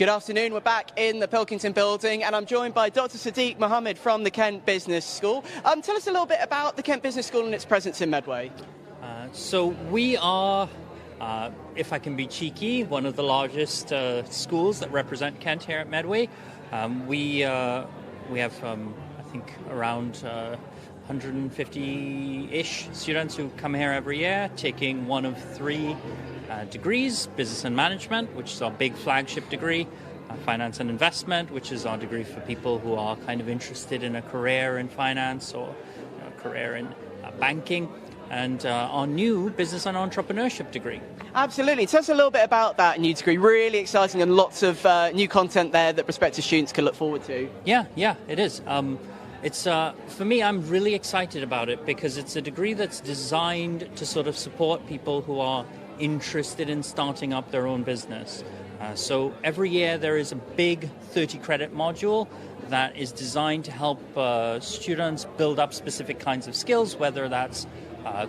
Good afternoon, we're back in the Pilkington building and I'm joined by Dr. Sadiq Mohammed from the Kent Business School. Tell us a little bit about the Kent Business School and its presence in Medway. So we are, if I can be cheeky, one of the largest schools that represent Kent here at Medway. We have, I think, around 150-ish students who come here every year, taking one of three degrees: business and management, which is our big flagship degree, finance and investment, which is our degree for people who are kind of interested in a career in finance or a career in banking, and our new business and entrepreneurship degree. Absolutely. Tell us a little bit about that new degree. Really exciting and lots of new content there that prospective students can look forward to. Yeah, it is. It's for me, I'm really excited about it because it's a degree that's designed to sort of support people who are interested in starting up their own business. So every year there is a big 30-credit module that is designed to help students build up specific kinds of skills, whether that's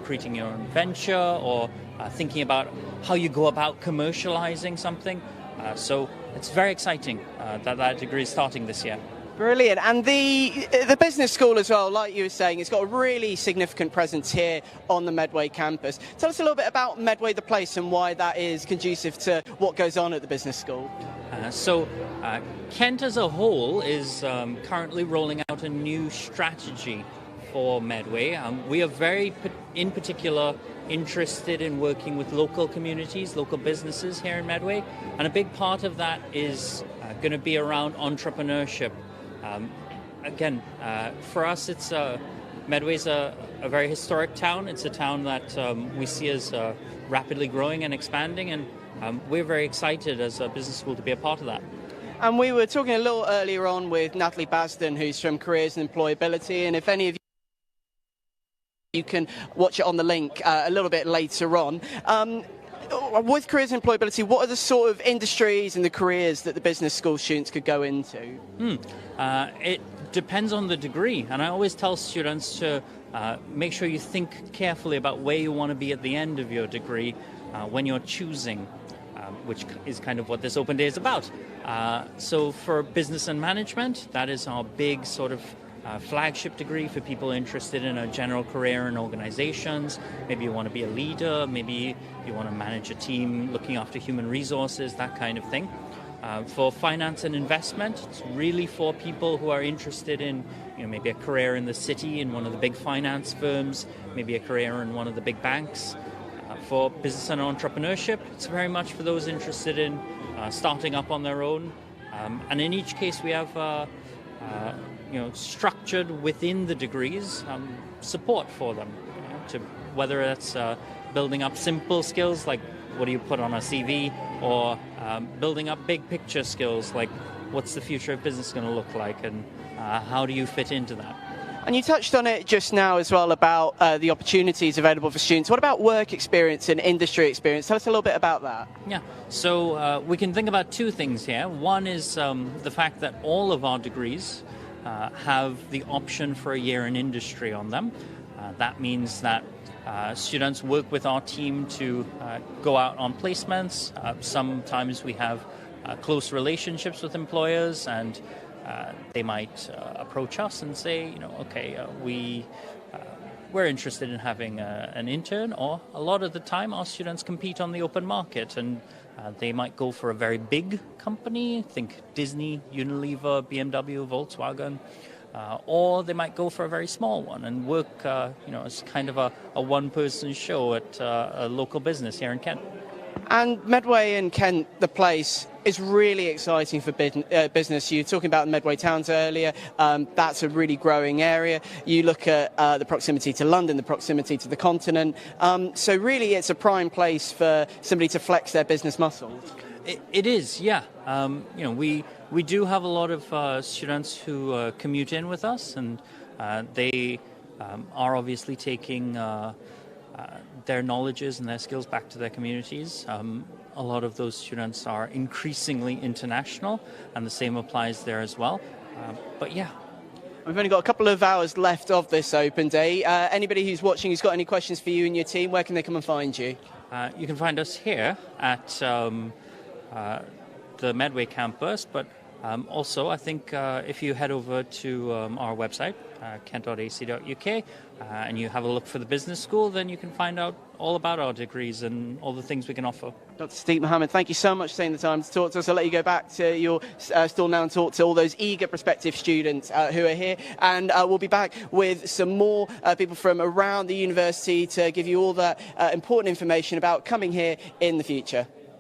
creating your own venture or thinking about how you go about commercializing something. So it's very exciting that degree is starting this year. Brilliant. And the business school as well, like you were saying, it's got a really significant presence here on the Medway campus. Tell us a little bit about Medway, the place, and why that is conducive to what goes on at the business school. Kent as a whole is currently rolling out a new strategy for Medway. We are very, in particular, interested in working with local communities, local businesses here in Medway, and a big part of that is going to be around entrepreneurship. For us, it's Medway's a very historic town. It's a town that we see as rapidly growing and expanding, and we're very excited as a business school to be a part of that. And we were talking a little earlier on with Natalie Basden, who's from Careers and Employability, and if any of you can watch it on the link a little bit later on. With Careers and Employability, what are the sort of industries and the careers that the business school students could go into? It depends on the degree, and I always tell students to make sure you think carefully about where you want to be at the end of your degree when you're choosing, which is kind of what this open day is about. So for business and management, that is our big sort of flagship degree for people interested in a general career in organizations. Maybe you want to be a leader, maybe you want to manage a team looking after human resources, that kind of thing. For finance and investment, it's really for people who are interested in, maybe a career in the city in one of the big finance firms, maybe a career in one of the big banks. For business and entrepreneurship, it's very much for those interested in starting up on their own. And in each case, we have structured within the degrees support for them, to whether it's building up simple skills like what do you put on a CV, or building up big picture skills like what's the future of business going to look like, and how do you fit into that. And you touched on it just now as well about the opportunities available for students. What about work experience and industry experience? Tell us a little bit about that. Yeah, so we can think about two things here. One is the fact that all of our degrees have the option for a year in industry on them. That means that students work with our team to go out on placements. Sometimes we have close relationships with employers, and they might approach us and say, we're interested in having an intern, or a lot of the time our students compete on the open market, and they might go for a very big company, think Disney, Unilever, BMW, Volkswagen, or they might go for a very small one and work as kind of a one-person show at a local business here in Kent. And Medway and Kent, the place, is really exciting for business. You were talking about Medway Towns earlier. That's a really growing area. You look at the proximity to London, the proximity to the continent. So really it's a prime place for somebody to flex their business muscles. It is, yeah. We do have a lot of students who commute in with us, and they are obviously taking their knowledges and their skills back to their communities. A lot of those students are increasingly international, and the same applies there as well. But yeah. We've only got a couple of hours left of this open day. Anybody who's watching who's got any questions for you and your team, where can they come and find you? You can find us here at the Medway campus, but also I think if you head over to our website, kent.ac.uk, and you have a look for the business school, then you can find out all about our degrees and all the things we can offer. Dr. Steve Mohammed, thank you so much for taking the time to talk to us. I'll let you go back to your stall now and talk to all those eager prospective students who are here. And we'll be back with some more people from around the university to give you all that important information about coming here in the future.